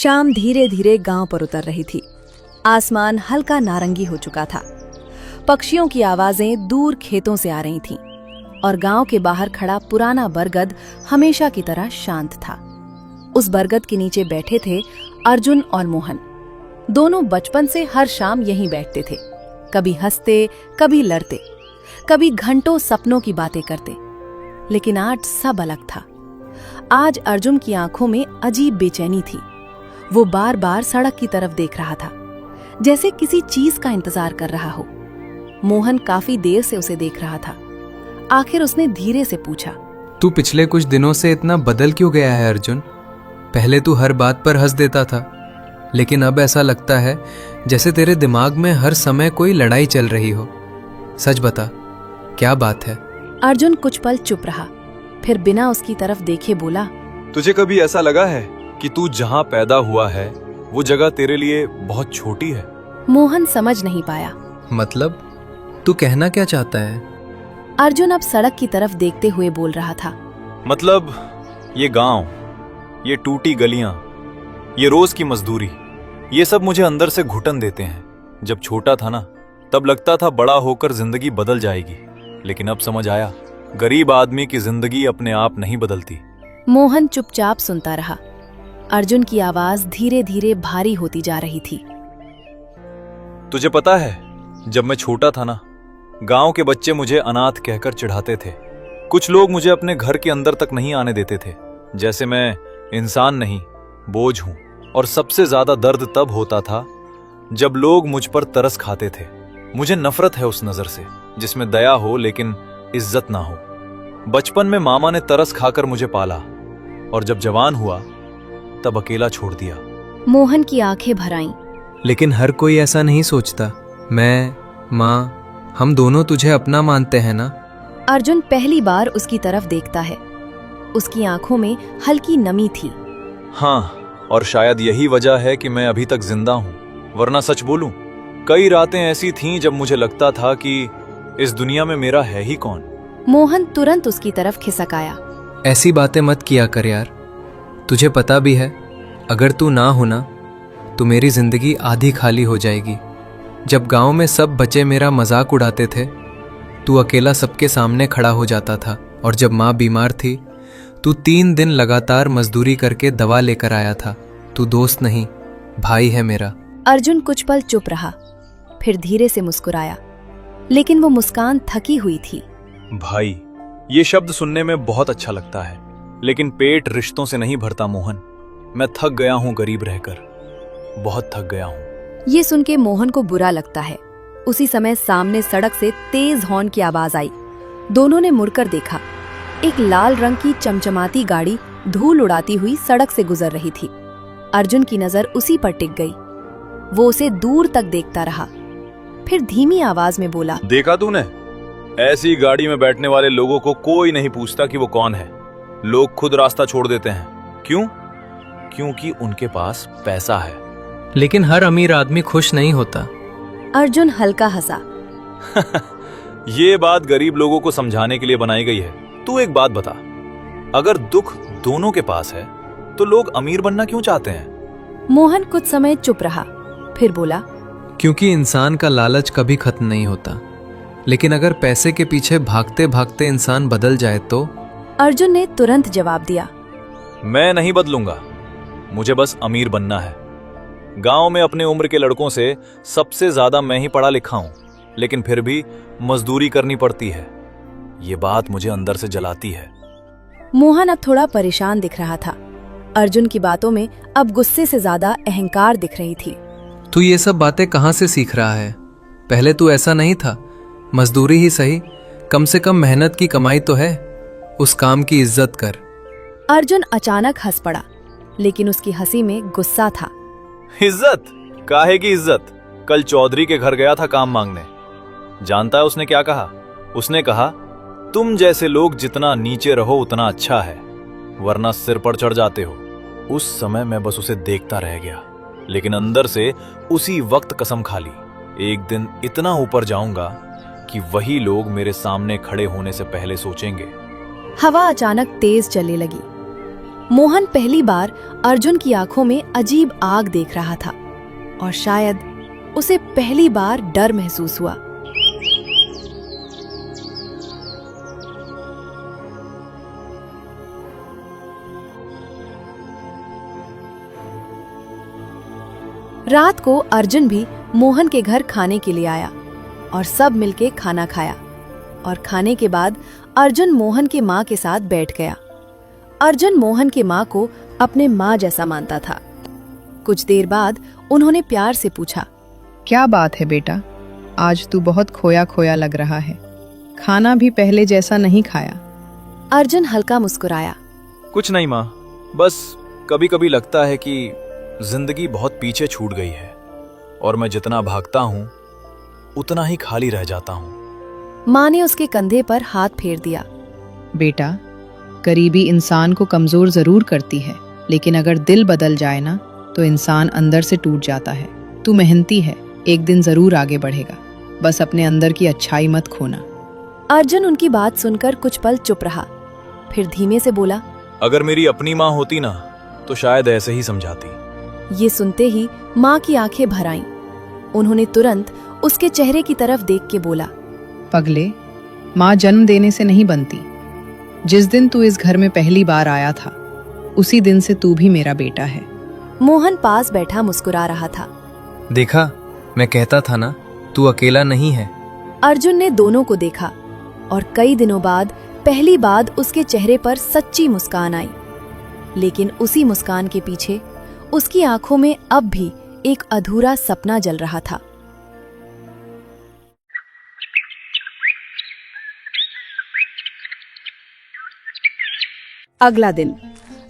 शाम धीरे धीरे गांव पर उतर रही थी। आसमान हल्का नारंगी हो चुका था। पक्षियों की आवाजें दूर खेतों से आ रही थीं और गांव के बाहर खड़ा पुराना बरगद हमेशा की तरह शांत था। उस बरगद के नीचे बैठे थे अर्जुन और मोहन। दोनों बचपन से हर शाम यहीं बैठते थे, कभी हंसते, कभी लड़ते, कभी घंटों सपनों की बातें करते। लेकिन आज सब अलग था। आज अर्जुन की आंखों में अजीब बेचैनी थी। वो बार बार सड़क की तरफ देख रहा था, जैसे किसी चीज का इंतजार कर रहा हो। मोहन काफी देर से उसे देख रहा था। आखिर उसने धीरे से पूछा, तू पिछले कुछ दिनों से इतना बदल क्यों गया है अर्जुन? पहले तू हर बात पर हंस देता था, लेकिन अब ऐसा लगता है जैसे तेरे दिमाग में हर समय कोई लड़ाई चल रही हो। सच बता, क्या बात है? अर्जुन कुछ पल चुप रहा, फिर बिना उसकी तरफ देखे बोला, तुझे कभी ऐसा लगा है कि तू जहाँ पैदा हुआ है वो जगह तेरे लिए बहुत छोटी है? मोहन समझ नहीं पाया। मतलब तू कहना क्या चाहता है? अर्जुन अब सड़क की तरफ देखते हुए बोल रहा था, मतलब ये गांव, ये टूटी गलियां, ये रोज की मजदूरी, ये सब मुझे अंदर से घुटन देते हैं। जब छोटा था ना, तब लगता था बड़ा होकर जिंदगी बदल जाएगी, लेकिन अब समझ आया गरीब आदमी की जिंदगी अपने आप नहीं बदलती। मोहन चुपचाप सुनता रहा। अर्जुन की आवाज धीरे धीरे भारी होती जा रही थी। तुझे पता है, जब मैं छोटा था ना, गांव के बच्चे मुझे अनाथ कहकर चिढ़ाते थे। कुछ लोग मुझे अपने घर के अंदर तक नहीं आने देते थे, जैसे मैं इंसान नहीं, बोझ हूं। और सबसे ज्यादा दर्द तब होता था जब लोग मुझ पर तरस खाते थे। मुझे नफरत है उस नजर से जिसमें दया हो लेकिन इज्जत ना हो। बचपन में मामा ने तरस खाकर मुझे पाला, और जब जवान हुआ तब अकेला छोड़ दिया। मोहन की आंखें भर आईं। लेकिन हर कोई ऐसा नहीं सोचता। मैं, माँ, हम दोनों तुझे अपना मानते हैं ना? अर्जुन पहली बार उसकी तरफ देखता है। उसकी आंखों में हल्की नमी थी। हाँ, और शायद यही वजह है कि मैं अभी तक जिंदा हूं। वरना सच बोलूं, कई रातें ऐसी थीं जब मुझे लगता था कि इस दुनिया में मेरा है ही कौन। मोहन तुरंत उसकी तरफ खिसक आया। ऐसी बातें मत किया कर यार। तुझे पता भी है, अगर तू ना होना तो मेरी जिंदगी आधी खाली हो जाएगी। जब गांव में सब बच्चे मेरा मजाक उड़ाते थे, तू अकेला सबके सामने खड़ा हो जाता था। और जब माँ बीमार थी, तू 3 दिन लगातार मजदूरी करके दवा लेकर आया था। तू दोस्त नहीं, भाई है मेरा। अर्जुन कुछ पल चुप रहा, फिर धीरे से मुस्कुराया, लेकिन वो मुस्कान थकी हुई थी। भाई, ये शब्द सुनने में बहुत अच्छा लगता है, लेकिन पेट रिश्तों से नहीं भरता मोहन। मैं थक गया हूँ गरीब रहकर, बहुत थक गया हूँ। ये सुन के मोहन को बुरा लगता है। उसी समय सामने सड़क से तेज हॉर्न की आवाज आई। दोनों ने मुड़कर देखा। एक लाल रंग की चमचमाती गाड़ी धूल उड़ाती हुई सड़क से गुजर रही थी। अर्जुन की नजर उसी पर टिक गई। वो उसे दूर तक देखता रहा, फिर धीमी आवाज में बोला, देखा तूने? ऐसी गाड़ी में बैठने वाले लोगों को कोई नहीं पूछता कि वो कौन है। लोग खुद रास्ता छोड़ देते हैं। क्यों? क्योंकि उनके पास पैसा है। लेकिन हर अमीर आदमी खुश नहीं होता। अर्जुन हल्का हंसा। ये बात गरीब लोगों को समझाने के लिए बनाई गई है। तू एक बात बता, अगर दुख दोनों के पास है तो लोग अमीर बनना क्यों चाहते हैं? मोहन कुछ समय चुप रहा, फिर बोला, क्योंकि इंसान का लालच कभी खत्म नहीं होता। लेकिन अगर पैसे के पीछे भागते भागते इंसान बदल जाए तो? अर्जुन ने तुरंत जवाब दिया, मैं नहीं बदलूंगा, मुझे बस अमीर बनना है। गांव में अपने उम्र के लड़कों से सबसे ज्यादा मैं ही पढ़ा लिखा हूं, लेकिन फिर भी मजदूरी करनी पड़ती है। ये बात मुझे अंदर से जलाती है। मोहन अब थोड़ा परेशान दिख रहा था। अर्जुन की बातों में अब गुस्से से ज्यादा अहंकार दिख रही थी। तू ये सब बातें कहाँ से सीख रहा है? पहले तू ऐसा नहीं था। मजदूरी ही सही, कम से कम मेहनत की कमाई तो है। उस काम की इज्जत कर। अर्जुन अचानक हंस पड़ा, लेकिन उसकी हंसी में गुस्सा था। इज्जत? काहे की इज्जत? कल चौधरी के घर गया था काम मांगने। जानता है उसने क्या कहा? उसने कहा, तुम जैसे लोग जितना नीचे रहो उतना अच्छा है, वरना सिर पर चढ़ जाते हो। उस समय मैं बस उसे देखता रह गया, लेकिन अंदर से उसी वक्त कसम खा ली, एक दिन इतना ऊपर जाऊंगा कि वही लोग मेरे सामने खड़े होने से पहले सोचेंगे। हवा अचानक तेज चलने लगी। मोहन पहली बार अर्जुन की आंखों में अजीब आग देख रहा था और शायद उसे पहली बार डर महसूस हुआ। रात को अर्जुन भी मोहन के घर खाने के लिए आया और सब मिलके खाना खाया और खाने के बाद अर्जुन मोहन के माँ के साथ बैठ गया। अर्जुन मोहन के माँ को अपने माँ जैसा मानता था। कुछ देर बाद उन्होंने प्यार से पूछा, क्या बात है बेटा, आज तू बहुत खोया खोया लग रहा है, खाना भी पहले जैसा नहीं खाया। अर्जुन हल्का मुस्कुराया। कुछ नहीं माँ, बस कभी कभी लगता है कि जिंदगी बहुत पीछे छूट गई है और मैं जितना भागता हूँ उतना ही खाली रह जाता हूँ। माँ ने उसके कंधे पर हाथ फेर दिया। बेटा, गरीबी इंसान को कमजोर जरूर करती है, लेकिन अगर दिल बदल जाए ना तो इंसान अंदर से टूट जाता है। तू मेहनती है, एक दिन जरूर आगे बढ़ेगा, बस अपने अंदर की अच्छाई मत खोना। अर्जुन उनकी बात सुनकर कुछ पल चुप रहा, फिर धीमे से बोला, अगर मेरी अपनी माँ होती ना तो शायद ऐसे ही समझाती। ये सुनते ही माँ की आंखें भर आईं। उन्होंने तुरंत उसके चेहरे की तरफ देख के बोला, पगले, माँ जन्म देने से नहीं बनती। जिस दिन तू इस घर में पहली बार आया था उसी दिन से तू भी मेरा बेटा है। मोहन पास बैठा मुस्कुरा रहा था। देखा, मैं कहता था ना, तू अकेला नहीं है। अर्जुन ने दोनों को देखा और कई दिनों बाद पहली बार उसके चेहरे पर सच्ची मुस्कान आई। लेकिन उसी मुस्कान के पीछे उसकी आंखों में अब भी एक अधूरा सपना जल रहा था। अगला दिन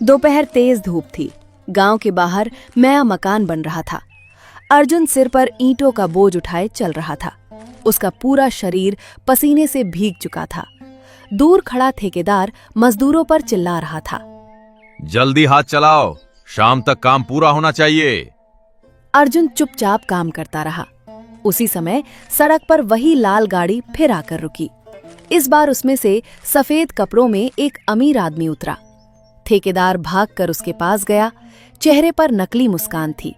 दोपहर तेज धूप थी। गांव के बाहर नया मकान बन रहा था। अर्जुन सिर पर ईंटों का बोझ उठाए चल रहा था। उसका पूरा शरीर पसीने से भीग चुका था। दूर खड़ा ठेकेदार मजदूरों पर चिल्ला रहा था, जल्दी हाथ चलाओ, शाम तक काम पूरा होना चाहिए। अर्जुन चुपचाप काम करता रहा। उसी समय सड़क पर वही लाल गाड़ी फिर आकर रुकी। इस बार उसमें से सफेद कपड़ों में एक अमीर आदमी उतरा। ठेकेदार भागकर उसके पास गया। चेहरे पर नकली मुस्कान थी।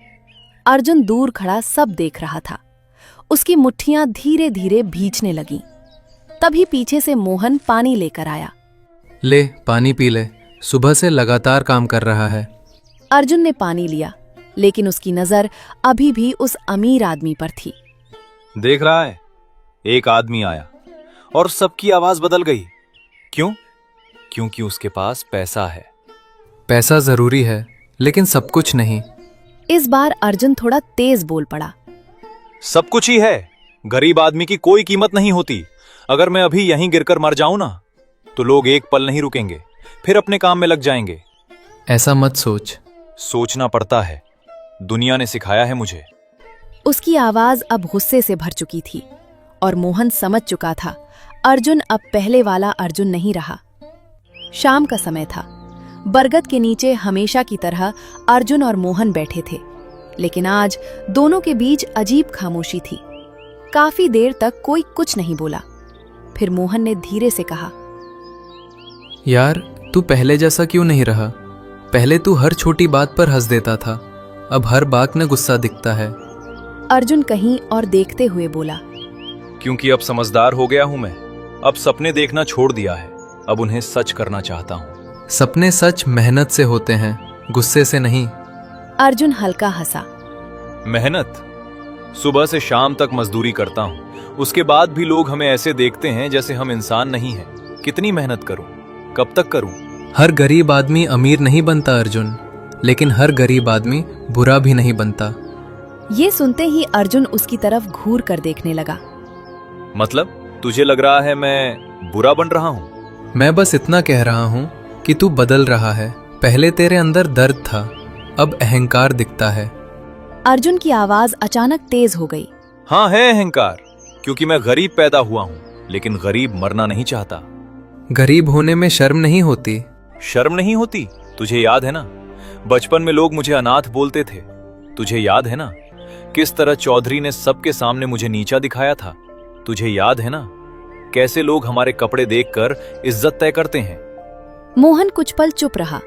अर्जुन दूर खड़ा सब देख रहा था। उसकी मुट्ठियां धीरे धीरे भींचने लगीं। तभी पीछे से मोहन पानी लेकर आया। ले, पानी पी ले, सुबह से लगातार काम कर रहा है। अर्जुन ने पानी लिया, लेकिन उसकी नजर अभी भी उस अमीर आदमी पर थी। देख रहा है, एक आदमी आया और सबकी आवाज बदल गई। क्यों? क्योंकि उसके पास पैसा है। पैसा जरूरी है, लेकिन सब कुछ नहीं। इस बार अर्जुन थोड़ा तेज बोल पड़ा। सब कुछ ही है, गरीब आदमी की कोई कीमत नहीं होती। अगर मैं अभी यहीं गिरकर मर जाऊं ना तो लोग एक पल नहीं रुकेंगे, फिर अपने काम में लग जाएंगे। ऐसा मत सोच। सोचना पड़ता है, दुनिया ने सिखाया है मुझे। उसकी आवाज अब गुस्से से भर चुकी थी और मोहन समझ चुका था अर्जुन अब पहले वाला अर्जुन नहीं रहा। शाम का समय था। बरगद के नीचे हमेशा की तरह अर्जुन और मोहन बैठे थे, लेकिन आज दोनों के बीच अजीब खामोशी थी। काफी देर तक कोई कुछ नहीं बोला। फिर मोहन ने धीरे से कहा, यार, तू पहले जैसा क्यों नहीं रहा? पहले तू हर छोटी बात पर हंस देता था, अब हर बात में गुस्सा दिखता है। अर्जुन कहीं और देखते हुए बोला, क्योंकि अब समझदार हो गया हूं मैं। अब सपने देखना छोड़ दिया है, अब उन्हें सच करना चाहता हूं। सपने सच मेहनत से होते हैं, गुस्से से नहीं। अर्जुन हल्का हंसा। मेहनत? सुबह से शाम तक मजदूरी करता हूं, उसके बाद भी लोग हमें ऐसे देखते हैं जैसे हम इंसान नहीं हैं। कितनी मेहनत करूं? कब तक करूं? हर गरीब आदमी अमीर नहीं बनता अर्जुन, लेकिन हर गरीब आदमी बुरा भी नहीं बनता। ये सुनते ही अर्जुन उसकी तरफ घूर कर देखने लगा। मतलब तुझे लग रहा है मैं बुरा बन रहा हूं? मैं बस इतना कह रहा हूं कि तू बदल रहा है। पहले तेरे अंदर दर्द था, अब अहंकार दिखता है। अर्जुन की आवाज अचानक तेज हो गई। हाँ है अहंकार, क्योंकि मैं गरीब पैदा हुआ हूं, लेकिन गरीब मरना नहीं चाहता। गरीब होने में शर्म नहीं होती। शर्म नहीं होती? तुझे याद है ना, बचपन में लोग मुझे अनाथ बोलते थे। तुझे याद है ना किस तरह चौधरी ने सबके सामने मुझे नीचा दिखाया था? तुझे याद है ना कैसे लोग हमारे कपड़े देखकर इज्जत तय करते हैं? मोहन कुछ पल चुप रहा,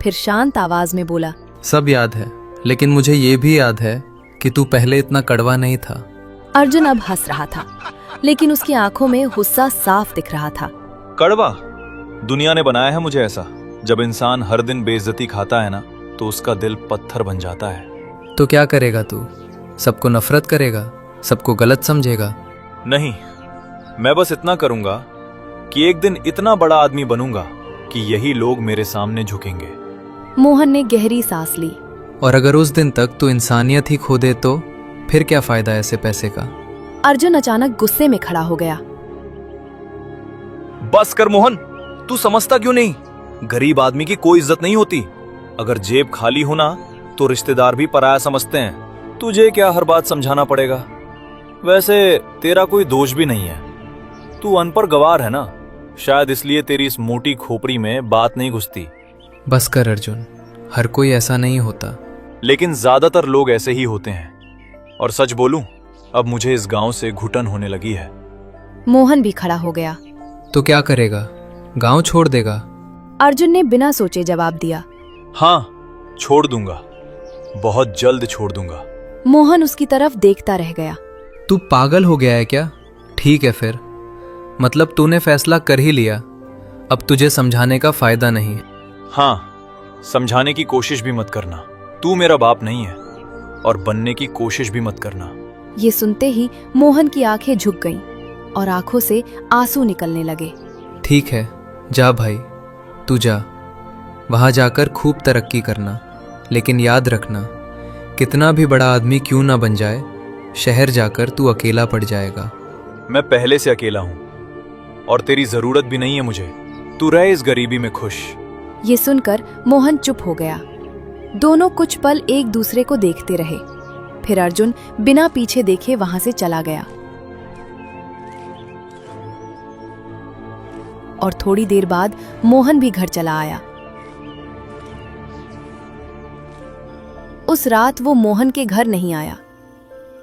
फिर शांत आवाज में बोला, सब याद है, लेकिन मुझे ये भी याद है कि तू पहले इतना कड़वा नहीं था। अर्जुन अब हंस रहा था, लेकिन उसकी आंखों में गुस्सा साफ दिख रहा था। कड़वा? दुनिया ने बनाया है मुझे ऐसा। जब इंसान हर दिन बेइज्जती खाता है ना, तो उसका दिल पत्थर बन जाता है। तो क्या करेगा तू? सबको नफरत करेगा? सबको गलत समझेगा? नहीं, मैं बस इतना करूंगा कि एक दिन इतना बड़ा आदमी बनूंगा कि यही लोग मेरे सामने झुकेंगे। मोहन ने गहरी सांस ली। और अगर उस दिन तक तू इंसानियत ही खो दे तो फिर क्या फायदा ऐसे पैसे का? अर्जुन अचानक गुस्से में खड़ा हो गया। बस कर मोहन, तू समझता क्यों नहीं? गरीब आदमी की कोई इज्जत नहीं होती। अगर जेब खाली हो ना, तो रिश्तेदार भी पराया समझते हैं। तुझे क्या हर बात समझाना पड़ेगा? वैसे तेरा कोई दोष भी नहीं है। तू अनपढ़ गवार है ना, शायद इसलिए तेरी इस मोटी खोपड़ी में बात नहीं घुसती। बस कर अर्जुन, हर कोई ऐसा नहीं होता। लेकिन ज्यादातर लोग ऐसे ही होते हैं। और सच बोलूं, अब मुझे इस गांव से घुटन होने लगी है। मोहन भी खड़ा हो गया। तो क्या करेगा? गांव छोड़ देगा? अर्जुन ने बिना सोचे जवाब दिया। हाँ, छोड़ दूंगा, बहुत जल्द छोड़ दूंगा। मोहन उसकी तरफ देखता रह गया। तू पागल हो गया है क्या? ठीक है फिर, मतलब तूने फैसला कर ही लिया। अब तुझे समझाने का फायदा नहीं। हाँ, समझाने की कोशिश भी मत करना। तू मेरा बाप नहीं है, और बनने की कोशिश भी मत करना। ये सुनते ही मोहन की आंखें झुक गईं और आंखों से आंसू निकलने लगे। ठीक है, जा भाई, तू जा। वहां जाकर खूब तरक्की करना, लेकिन याद रखना, कितना भी बड़ा आदमी क्यों ना बन जाए, शहर जाकर तू अकेला पड़ जाएगा। मैं पहले से अकेला हूं, और तेरी जरूरत भी नहीं है मुझे। तू रहे इस गरीबी में खुश। ये सुनकर मोहन चुप हो गया। दोनों कुछ पल एक दूसरे को देखते रहे। फिर अर्जुन बिना पीछे देखे वहां से चला गया। और थोड़ी देर बाद मोहन भी घर चला आया। उस रात वो मोहन के घर नहीं आया।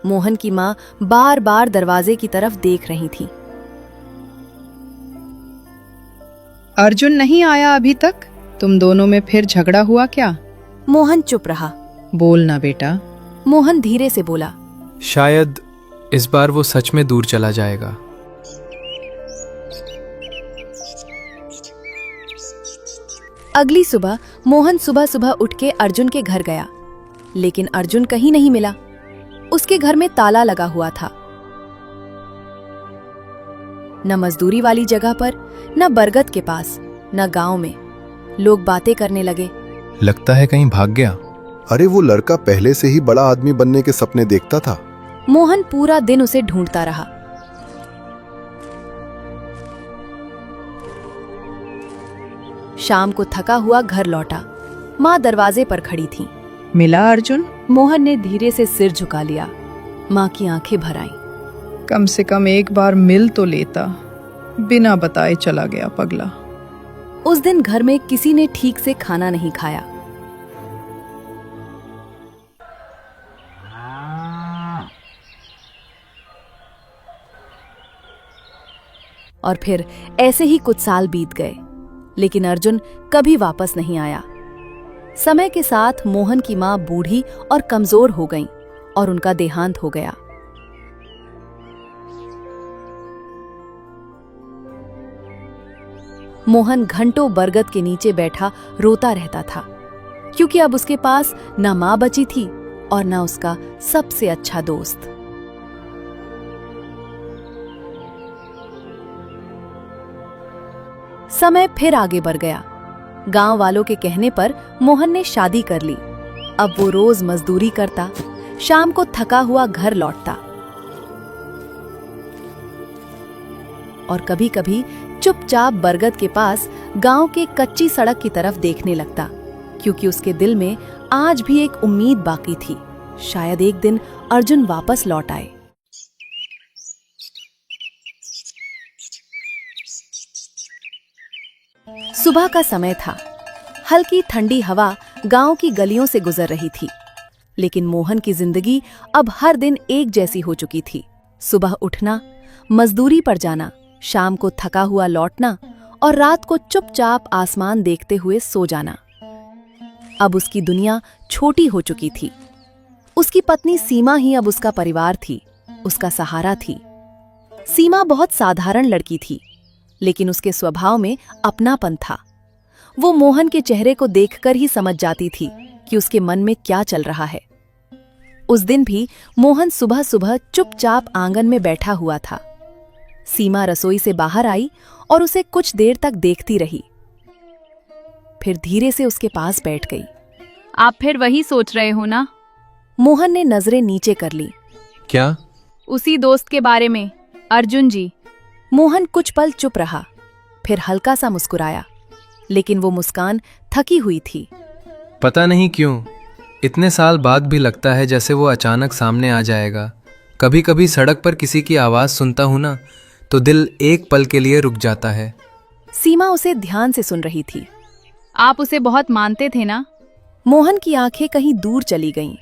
मोहन की मां बार बार दरवाजे की तरफ देख रही थी। अर्जुन नहीं आया अभी तक? तुम दोनों में फिर झगड़ा हुआ क्या? मोहन चुप रहा। बोल ना बेटा। मोहन धीरे से बोला, शायद इस बार वो सच में दूर चला जाएगा। अगली सुबह मोहन सुबह सुबह उठ के अर्जुन के घर गया, लेकिन अर्जुन कहीं नहीं मिला। उसके घर में ताला लगा हुआ था। न मजदूरी वाली जगह पर, न बरगद के पास, न गांव में। लोग बातें करने लगे। लगता है कहीं भाग गया। अरे वो लड़का पहले से ही बड़ा आदमी बनने के सपने देखता था। मोहन पूरा दिन उसे ढूंढता रहा। शाम को थका हुआ घर लौटा। माँ दरवाजे पर खड़ी थी। मिला अर्जुन? मोहन ने धीरे से सिर झुका लिया। माँ की आंखें भर आईं। कम से कम एक बार मिल तो लेता। बिना बताए चला गया पगला। उस दिन घर में किसी ने ठीक से खाना नहीं खाया। और फिर ऐसे ही कुछ साल बीत गए, लेकिन अर्जुन कभी वापस नहीं आया। समय के साथ मोहन की मां बूढ़ी और कमजोर हो गईं और उनका देहांत हो गया। मोहन घंटों बरगद के नीचे बैठा रोता रहता था, क्योंकि अब उसके पास न मां बची थी और न उसका सबसे अच्छा दोस्त। समय फिर आगे बढ़ गया। गांव वालों के कहने पर मोहन ने शादी कर ली। अब वो रोज मजदूरी करता, शाम को थका हुआ घर लौटता और कभी-कभी चुपचाप बरगद के पास गांव के कच्ची सड़क की तरफ देखने लगता, क्योंकि उसके दिल में आज भी एक उम्मीद बाकी थी। शायद एक दिन अर्जुन वापस लौट आए। सुबह का समय था। हल्की ठंडी हवा गांव की गलियों से गुजर रही थी, लेकिन मोहन की जिंदगी अब हर दिन एक जैसी हो चुकी थी। सुबह उठना, मजदूरी पर जाना, शाम को थका हुआ लौटना और रात को चुपचाप आसमान देखते हुए सो जाना। अब उसकी दुनिया छोटी हो चुकी थी। उसकी पत्नी सीमा ही अब उसका परिवार थी, उसका सहारा थी। सीमा बहुत साधारण लड़की थी, लेकिन उसके स्वभाव में अपनापन था। वो मोहन के चेहरे को देखकर ही समझ जाती थी कि उसके मन में क्या चल रहा है। उस दिन भी मोहन सुबह सुबह चुपचाप आंगन में बैठा हुआ था। सीमा रसोई से बाहर आई और उसे कुछ देर तक देखती रही, फिर धीरे से उसके पास बैठ गई। आप फिर वही सोच रहे हो ना? मोहन ने नजरें नीचे कर ली। क्या? उसी दोस्त के बारे में, अर्जुन जी। मोहन कुछ पल चुप रहा, फिर हल्का सा मुस्कुराया, लेकिन वो मुस्कान थकी हुई थी। पता नहीं क्यों इतने साल बाद भी लगता है जैसे वो अचानक सामने आ जाएगा। कभी कभी सड़क पर किसी की आवाज़ सुनता हूं ना, तो दिल एक पल के लिए रुक जाता है। सीमा उसे ध्यान से सुन रही थी। आप उसे बहुत मानते थे ना? मोहन की आंखें कहीं दूर चली गईं।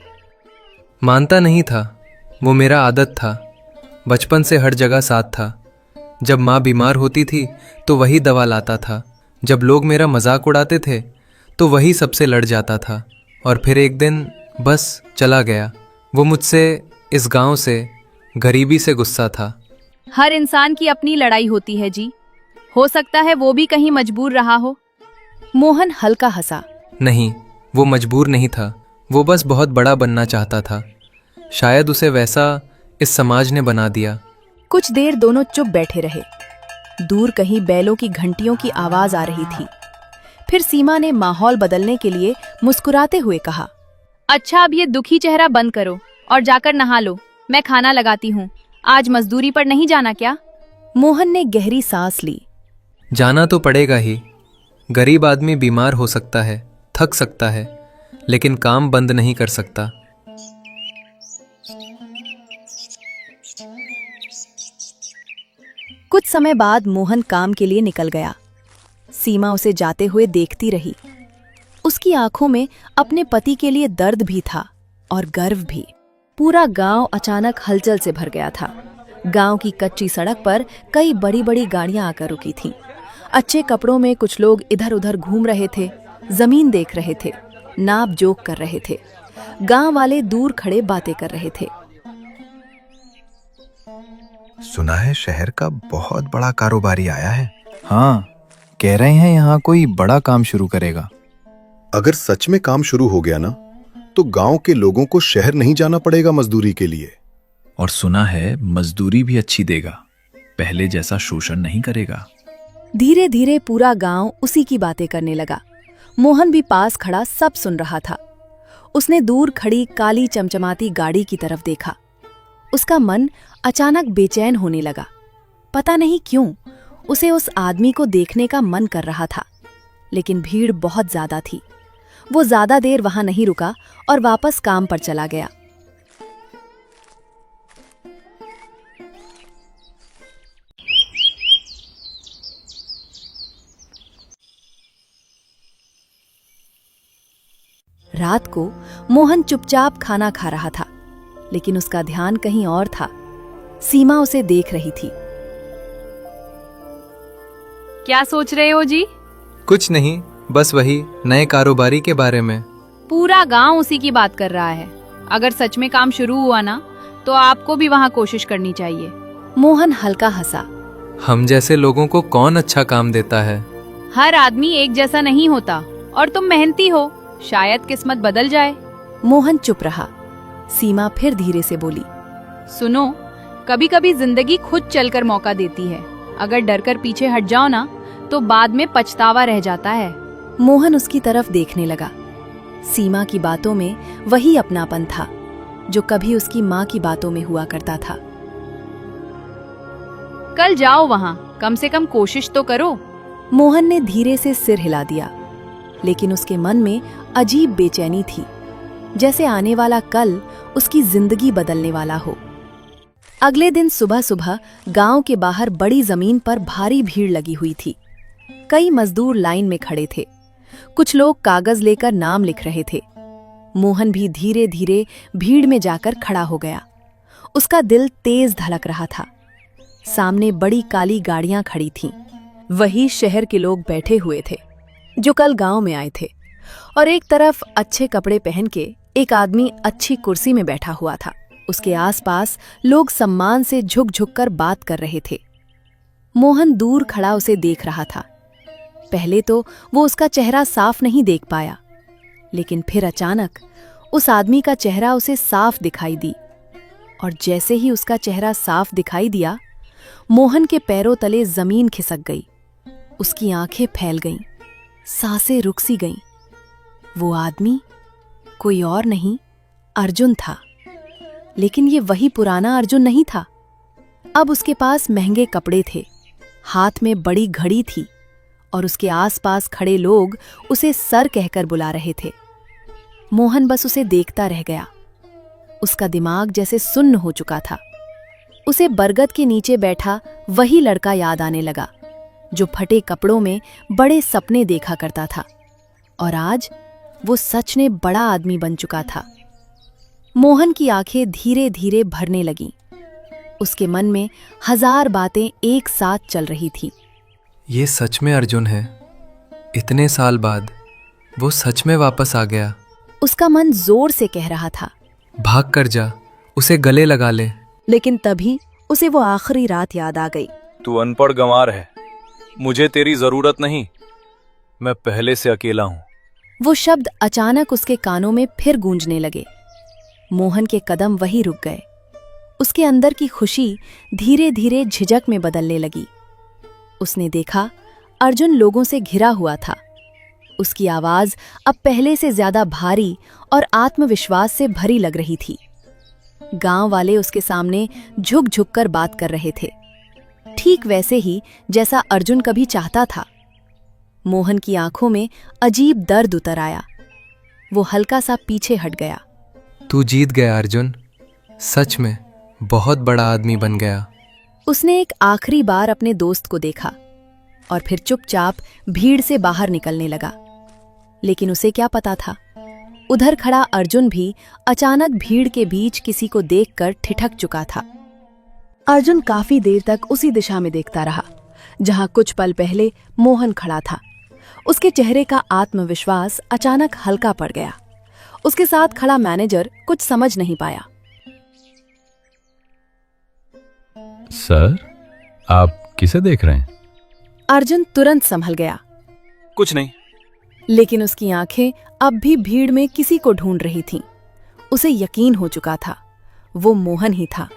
मानता नहीं था, वो मेरा आदत था। बचपन से हर जगह साथ था। जब माँ बीमार होती थी तो वही दवा लाता था। जब लोग मेरा मजाक उड़ाते थे तो वही सबसे लड़ जाता था। और फिर एक दिन बस चला गया। वो मुझसे, इस गांव से, गरीबी से गुस्सा था। हर इंसान की अपनी लड़ाई होती है जी। हो सकता है वो भी कहीं मजबूर रहा हो। मोहन हल्का हंसा। नहीं, वो मजबूर नहीं था। वो बस बहुत बड़ा बनना चाहता था। शायद उसे वैसा इस समाज ने बना दिया। कुछ देर दोनों चुप बैठे रहे। दूर कहीं बैलों की घंटियों की आवाज आ रही थी। फिर सीमा ने माहौल बदलने के लिए मुस्कुराते हुए कहा, अच्छा, अब ये दुखी चेहरा बंद करो और जाकर नहा लो। मैं खाना लगाती हूँ। आज मजदूरी पर नहीं जाना क्या? मोहन ने गहरी सांस ली। जाना तो पड़ेगा ही। गरीब आदमी बीमार हो सकता है, थक सकता है, लेकिन काम बंद नहीं कर सकता। कुछ समय बाद मोहन काम के लिए निकल गया। सीमा उसे जाते हुए देखती रही। उसकी आंखों में अपने पति के लिए दर्द भी था और गर्व भी। पूरा गांव अचानक हलचल से भर गया था। गांव की कच्ची सड़क पर कई बड़ी बड़ी गाड़ियां आकर रुकी थीं। अच्छे कपड़ों में कुछ लोग इधर उधर घूम रहे थे, जमीन देख रहे थे, नाप जोक कर रहे थे। गांव वाले दूर खड़े बातें कर रहे थे। सुना है शहर का बहुत बड़ा कारोबारी आया है। हाँ, कह रहे हैं यहाँ कोई बड़ा काम शुरू करेगा। अगर सच में काम शुरू हो गया ना, तो गांव के लोगों को शहर नहीं जाना पड़ेगा मजदूरी के लिए। और सुना है मजदूरी भी अच्छी देगा, पहले जैसा शोषण नहीं करेगा। धीरे धीरे पूरा गांव उसी की बातें करने लगा। मोहन भी पास खड़ा सब सुन रहा था। उसने दूर खड़ी काली चमचमाती गाड़ी की तरफ देखा। उसका मन अचानक बेचैन होने लगा। पता नहीं क्यों उसे उस आदमी को देखने का मन कर रहा था, लेकिन भीड़ बहुत ज्यादा थी। वो ज्यादा देर वहां नहीं रुका और वापस काम पर चला गया। रात को मोहन चुपचाप खाना खा रहा था, लेकिन उसका ध्यान कहीं और था। सीमा उसे देख रही थी। क्या सोच रहे हो जी? कुछ नहीं, बस वही नए कारोबारी के बारे में। पूरा गांव उसी की बात कर रहा है। अगर सच में काम शुरू हुआ ना, तो आपको भी वहां कोशिश करनी चाहिए। मोहन हल्का हंसा। हम जैसे लोगों को कौन अच्छा काम देता है? हर आदमी एक जैसा नहीं होता, और तुम मेहनती हो, शायद किस्मत बदल जाए। मोहन चुप रहा। सीमा फिर धीरे से बोली, सुनो, कभी कभी जिंदगी खुद चलकर मौका देती है। अगर डरकर पीछे हट जाओ ना, तो बाद में पछतावा रह जाता है। मोहन उसकी तरफ देखने लगा। सीमा की बातों में वही अपनापन था जो कभी उसकी माँ की बातों में हुआ करता था। कल जाओ वहां, कम से कम कोशिश तो करो। मोहन ने धीरे से सिर हिला दिया, लेकिन उसके मन में अजीब बेचैनी थी, जैसे आने वाला कल उसकी जिंदगी बदलने वाला हो। अगले दिन सुबह सुबह गांव के बाहर बड़ी जमीन पर भारी भीड़ लगी हुई थी। कई मजदूर लाइन में खड़े थे। कुछ लोग कागज लेकर नाम लिख रहे थे। मोहन भी धीरे धीरे भीड़ में जाकर खड़ा हो गया। उसका दिल तेज धड़क रहा था। सामने बड़ी काली गाड़ियां खड़ी थीं। वही शहर के लोग बैठे हुए थे जो कल गांव में आए थे। और एक तरफ अच्छे कपड़े पहन के एक आदमी अच्छी कुर्सी में बैठा हुआ था। उसके आसपास लोग सम्मान से झुक झुक कर बात कर रहे थे। मोहन दूर खड़ा उसे देख रहा था। पहले तो वो उसका चेहरा साफ नहीं देख पाया, लेकिन फिर अचानक उस आदमी का चेहरा उसे साफ दिखाई दी। और जैसे ही उसका चेहरा साफ दिखाई दिया, मोहन के पैरों तले जमीन खिसक गई। उसकी आंखें फैल गईं, सांसें रुक सी गईं। वो आदमी कोई और नहीं, अर्जुन था। लेकिन ये वही पुराना अर्जुन नहीं था। अब उसके पास महंगे कपड़े थे, हाथ में बड़ी घड़ी थी और उसके आसपास खड़े लोग उसे सर कहकर बुला रहे थे। मोहन बस उसे देखता रह गया। उसका दिमाग जैसे सुन्न हो चुका था। उसे बरगद के नीचे बैठा वही लड़का याद आने लगा जो फटे कपड़ों में बड़े सपने देखा करता था, और आज वो सच में बड़ा आदमी बन चुका था। मोहन की आंखें धीरे धीरे भरने लगीं। उसके मन में हजार बातें एक साथ चल रही थीं। ये सच में अर्जुन है। इतने साल बाद वो सच में वापस आ गया। उसका मन जोर से कह रहा था, भाग कर जा, उसे गले लगा ले। लेकिन तभी उसे वो आखिरी रात याद आ गई। तू अनपढ़ गंवार है, मुझे तेरी जरूरत नहीं, मैं पहले से अकेला हूं। वो शब्द अचानक उसके कानों में फिर गूंजने लगे। मोहन के कदम वहीं रुक गए। उसके अंदर की खुशी धीरे धीरे झिझक में बदलने लगी। उसने देखा अर्जुन लोगों से घिरा हुआ था। उसकी आवाज अब पहले से ज्यादा भारी और आत्मविश्वास से भरी लग रही थी। गांव वाले उसके सामने झुक झुक कर बात कर रहे थे, ठीक वैसे ही जैसा अर्जुन कभी चाहता था। मोहन की आंखों में अजीब दर्द उतर आया। वो हल्का सा पीछे हट गया। तू जीत गया अर्जुन, सच में बहुत बड़ा आदमी बन गया। उसने एक आखिरी बार अपने दोस्त को देखा और फिर चुपचाप भीड़ से बाहर निकलने लगा। लेकिन उसे क्या पता था, उधर खड़ा अर्जुन भी अचानक भीड़ के बीच किसी को देखकर ठिठक चुका था। अर्जुन काफी देर तक उसी दिशा में देखता रहा जहां कुछ पल पहले मोहन खड़ा था। उसके चेहरे का आत्मविश्वास अचानक हल्का पड़ गया। उसके साथ खड़ा मैनेजर कुछ समझ नहीं पाया। सर, आप किसे देख रहे हैं? अर्जुन तुरंत संभल गया, कुछ नहीं। लेकिन उसकी आंखें अब भी भीड़ में किसी को ढूंढ रही थीं। उसे यकीन हो चुका था वो मोहन ही था।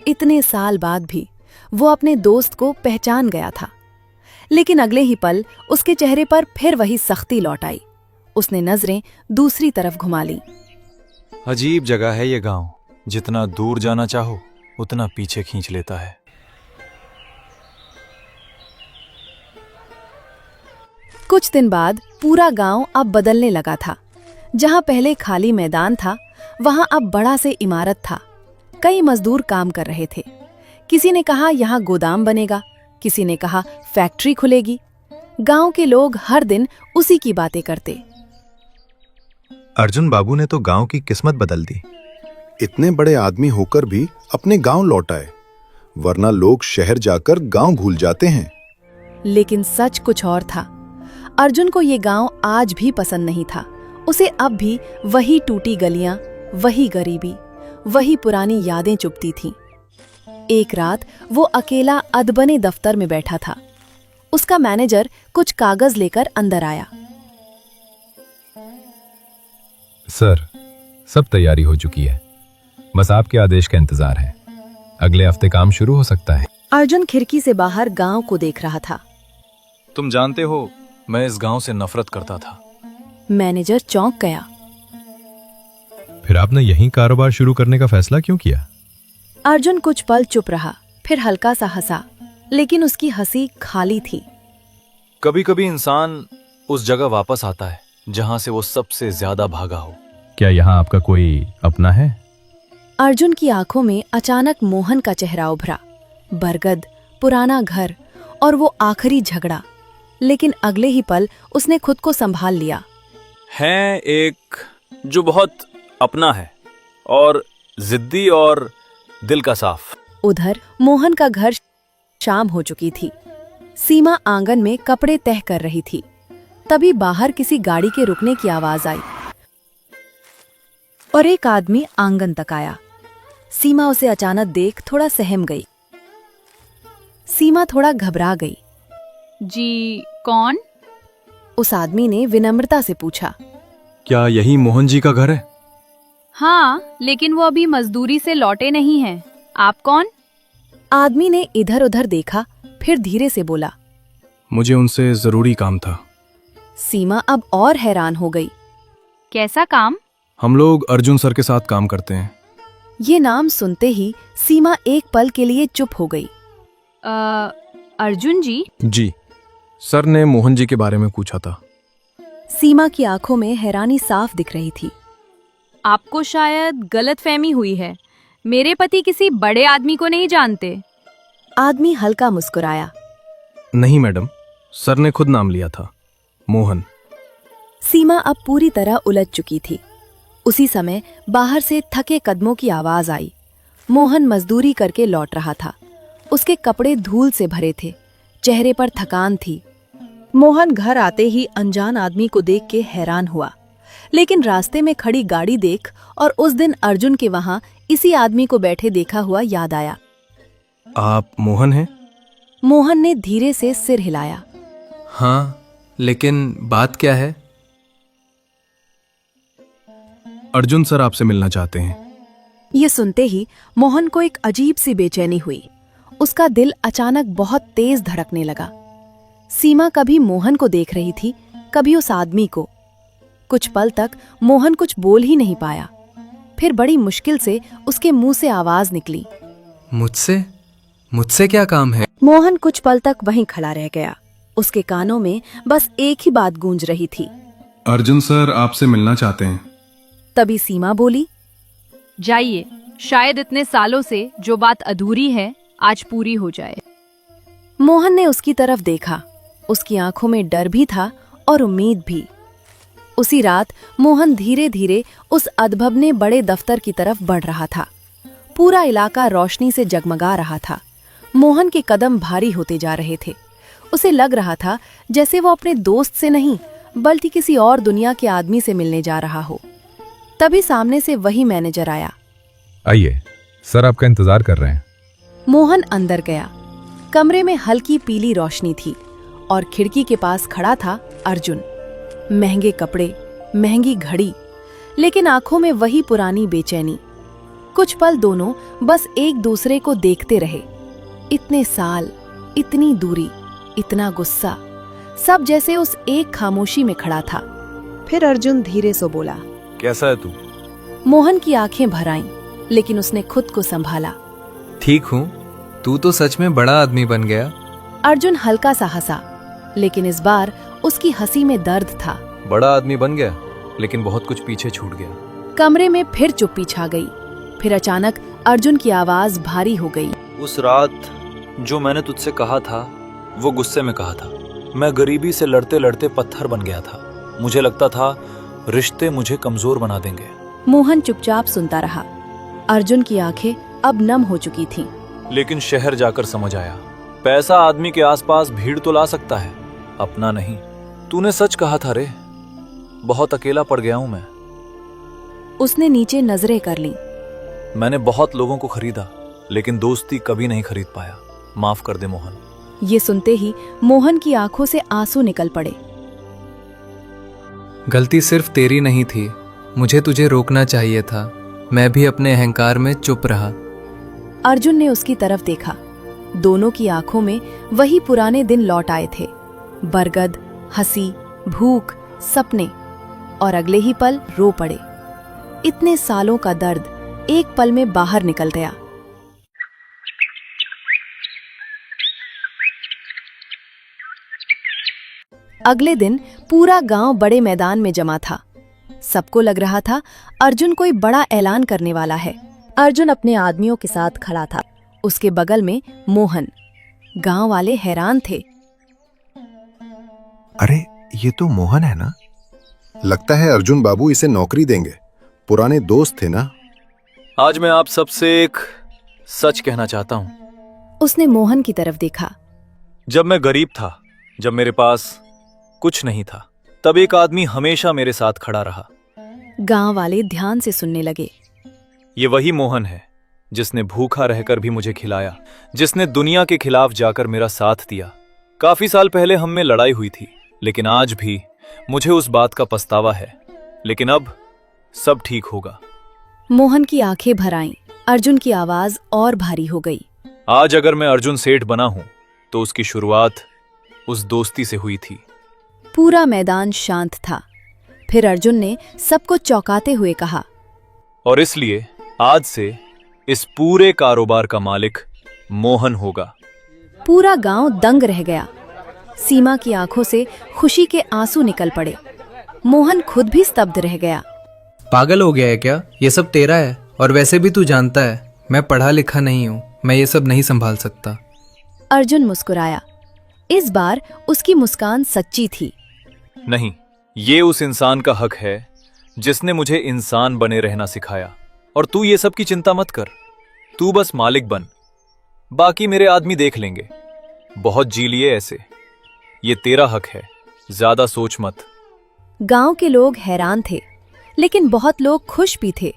इतने साल बाद भी वो अपने दोस्त को पहचान गया था। लेकिन अगले ही पल उसके चेहरे पर फिर वही सख्ती लौट आई। उसने नजरें दूसरी तरफ घुमा ली। अजीब जगह है ये गांव, जितना दूर जाना चाहो उतना पीछे खींच लेता है। कुछ दिन बाद पूरा गांव अब बदलने लगा था। जहां पहले खाली मैदान था, वहां अब बड़ा से इमारत था। कई मजदूर काम कर रहे थे। किसी ने कहा यहाँ गोदाम बनेगा, किसी ने कहा फैक्ट्री खुलेगी। गांव के लोग हर दिन उसी की बातें करते। अर्जुन बाबू ने तो गांव की किस्मत बदल दी। इतने बड़े आदमी होकर भी अपने गांव लौट आए, वरना लोग शहर जाकर गांव भूल जाते हैं। लेकिन सच कुछ और था। अर्जुन को ये गांव आज भी पसंद नहीं था। उसे अब भी वही टूटी गलियां, वही गरीबी, वही पुरानी यादें चुभती थीं। एक रात वो अकेला अदबने दफ्तर में बैठा था। उसका मैनेजर कुछ कागज लेकर अंदर आया। सर, सब तैयारी हो चुकी है, बस आपके आदेश का इंतजार है। अगले हफ्ते काम शुरू हो सकता है। अर्जुन खिड़की से बाहर गांव को देख रहा था। तुम जानते हो, मैं इस गांव से नफरत करता था। मैनेजर चौंक गया। फिर आपने यहीं कारोबार शुरू करने का फैसला क्यों किया? अर्जुन कुछ पल चुप रहा, फिर हल्का सा हंसा, लेकिन उसकी हंसी खाली थी। कभी कभी इंसान उस जगह वापस आता है जहां से वो सबसे ज्यादा भागा हो। क्या यहाँ आपका कोई अपना है? अर्जुन की आंखों में अचानक मोहन का चेहरा उभरा। बरगद, पुराना घर और वो आखिरी झगड़ा। लेकिन अगले ही पल उसने खुद को संभाल लिया। है एक जो बहुत अपना है और जिद्दी और दिल का साफ। उधर मोहन का घर शाम हो चुकी थी। सीमा आंगन में कपड़े तह कर रही थी। तभी बाहर किसी गाड़ी के रुकने की आवाज आई और एक आदमी आंगन तक आया। सीमा उसे अचानक देख थोड़ा सहम गई। सीमा थोड़ा घबरा गई। जी कौन? उस आदमी ने विनम्रता से पूछा। क्या यही मोहन जी का घर है? हाँ, लेकिन वो अभी मजदूरी से लौटे नहीं हैं। आप कौन? आदमी ने इधर उधर देखा, फिर धीरे से बोला। मुझे उनसे जरूरी काम था। सीमा अब और हैरान हो गई। कैसा काम? हम लोग अर्जुन सर के साथ काम करते हैं। ये नाम सुनते ही सीमा एक पल के लिए चुप हो गई। अर्जुन जी? जी, सर ने मोहन जी के बारे में पूछा था। सीमा की आंखों में हैरानी साफ दिख रही थी। आपको शायद गलतफहमी हुई है। मेरे पति किसी बड़े आदमी को नहीं जानते। आदमी हल्का मुस्कुराया। नहीं मैडम, सर ने खुद नाम लिया था, मोहन। सीमा अब पूरी तरह उलझ चुकी थी। उसी समय बाहर से थके कदमों की आवाज आई। मोहन मजदूरी करके लौट रहा था। उसके कपड़े धूल से भरे थे, चेहरे पर थकान थी। मोहन घर आते ही अनजान आदमी को देख के हैरान हुआ, लेकिन रास्ते में खड़ी गाड़ी देख और उस दिन अर्जुन के वहां इसी आदमी को बैठे देखा हुआ याद आया। आप मोहन हैं? मोहन ने धीरे से सिर हिलाया। हाँ, लेकिन बात क्या है? अर्जुन सर आपसे मिलना चाहते हैं। ये सुनते ही मोहन को एक अजीब सी बेचैनी हुई। उसका दिल अचानक बहुत तेज धड़कने लगा। सीमा कभी मोहन को देख रही थी, कभी उस आदमी को। कुछ पल तक मोहन कुछ बोल ही नहीं पाया। फिर बड़ी मुश्किल से उसके मुंह से आवाज निकली। मुझसे? मुझसे क्या काम है? मोहन कुछ पल तक वहीं खड़ा रह गया। उसके कानों में बस एक ही बात गूंज रही थी। अर्जुन सर आपसे मिलना चाहते हैं। तभी सीमा बोली। जाइए, शायद इतने सालों से जो बात अधूरी है आज पूरी हो जाए। मोहन ने उसकी तरफ देखा। उसकी आंखों में डर भी था और उम्मीद भी। उसी रात मोहन धीरे धीरे उस अदभवने बड़े दफ्तर की तरफ बढ़ रहा था। पूरा इलाका रोशनी से जगमगा रहा था। मोहन के कदम भारी होते जा रहे थे। उसे लग रहा था जैसे वो अपने दोस्त से नहीं बल्कि किसी और दुनिया के आदमी से मिलने जा रहा हो। तभी सामने से वही मैनेजर आया। आइए, सर आपका इंतजार कर रहे हैं। मोहन अंदर गया। कमरे में हल्की पीली रोशनी थी और खिड़की के पास खड़ा था अर्जुन। महंगे कपड़े, महंगी घड़ी, लेकिन आंखों में वही पुरानी बेचैनी। कुछ पल दोनों बस एक दूसरे को देखते रहे। इतने साल, इतनी दूरी, इतना गुस्सा, सब जैसे उस एक खामोशी में खड़ा था। फिर अर्जुन धीरे से बोला। कैसा है तू? मोहन की आंखें भर आईं, लेकिन उसने खुद को संभाला। ठीक हूँ। तू तो सच में बड़ा आदमी बन गया। अर्जुन हल्का सा हंसा, लेकिन इस बार उसकी हंसी में दर्द था। बड़ा आदमी बन गया, लेकिन बहुत कुछ पीछे छूट गया। कमरे में फिर चुप्पी छा गई। फिर अचानक अर्जुन की आवाज भारी हो गई। उस रात जो मैंने तुझसे कहा था वो गुस्से में कहा था। मैं गरीबी से लड़ते लड़ते पत्थर बन गया था। मुझे लगता था रिश्ते मुझे कमजोर बना देंगे। मोहन चुपचाप सुनता रहा। अर्जुन की आंखें अब नम हो चुकी थीं। लेकिन शहर जाकर समझ आया, पैसा आदमी के आसपास भीड़ तो ला सकता है, अपना नहीं। तूने सच कहा था रे, बहुत अकेला पड़ गया हूं मैं। उसने नीचे नजरें कर लीं। मैंने बहुत लोगों को खरीदा, लेकिन दोस्ती कभी नहीं खरीद पाया। माफ कर दे मोहन। ये सुनते ही मोहन की आंखों से आंसू निकल पड़े। गलती सिर्फ तेरी नहीं थी, मुझे तुझे रोकना चाहिए था। मैं भी अपने अहंकार में चुप रहा। अर्जुन ने उसकी तरफ देखा। दोनों की आंखों में वही पुराने दिन लौट आए थे। बरगद, हंसी, भूख, सपने, और अगले ही पल रो पड़े। इतने सालों का दर्द एक पल में बाहर निकल गया। अगले दिन पूरा गांव बड़े मैदान में जमा था। सबको लग रहा था अर्जुन कोई बड़ा ऐलान करने वाला है। अर्जुन अपने आदमियों के साथ खड़ा था। उसके बगल में मोहन। गांव वाले हैरान थे। अरे ये तो मोहन है ना? लगता है अर्जुन बाबू इसे नौकरी देंगे। पुराने दोस्त थे ना? आज मैं आप सबसे एक सच कहना चाहता हूं। उसने मोहन की तरफ देखा। जब मैं गरीब था, जब मेरे पास कुछ नहीं था, तब एक आदमी हमेशा मेरे साथ खड़ा रहा। गांव वाले ध्यान से सुनने लगे। ये वही मोहन है जिसने भूखा रहकर भी मुझे खिलाया, जिसने दुनिया के खिलाफ जाकर मेरा साथ दिया। काफी साल पहले हम में लड़ाई हुई थी, लेकिन आज भी मुझे उस बात का पछतावा है। लेकिन अब सब ठीक होगा। मोहन की आंखें भर आईं। अर्जुन की आवाज और भारी हो गई। आज अगर मैं अर्जुन सेठ बना हूं तो उसकी शुरुआत उस दोस्ती से हुई थी। पूरा मैदान शांत था। फिर अर्जुन ने सबको चौंकाते हुए कहा, और इसलिए आज से इस पूरे कारोबार का मालिक मोहन होगा। पूरा गांव दंग रह गया। सीमा की आंखों से खुशी के आंसू निकल पड़े। मोहन खुद भी स्तब्ध रह गया। पागल हो गया है क्या? ये सब तेरा है, और वैसे भी तू जानता है मैं पढ़ा लिखा नहीं हूँ, मैं ये सब नहीं संभाल सकता। अर्जुन मुस्कुराया। इस बार उसकी मुस्कान सच्ची थी। नहीं, ये उस इंसान का हक है जिसने मुझे इंसान बने रहना सिखाया। और तू ये सब की चिंता मत कर, तू बस मालिक बन, बाकी मेरे आदमी देख लेंगे। बहुत जी लिए ऐसे, ये तेरा हक है, ज्यादा सोच मत। गांव के लोग हैरान थे, लेकिन बहुत लोग खुश भी थे।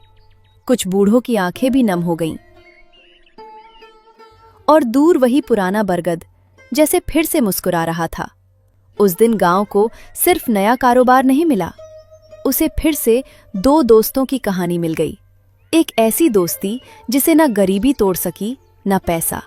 कुछ बूढ़ों की आंखें भी नम हो गईं। और दूर वही पुराना बरगद जैसे फिर से मुस्कुरा रहा था। उस दिन गांव को सिर्फ नया कारोबार नहीं मिला, उसे फिर से दो दोस्तों की कहानी मिल गई। एक ऐसी दोस्ती जिसे न गरीबी तोड़ सकी न पैसा।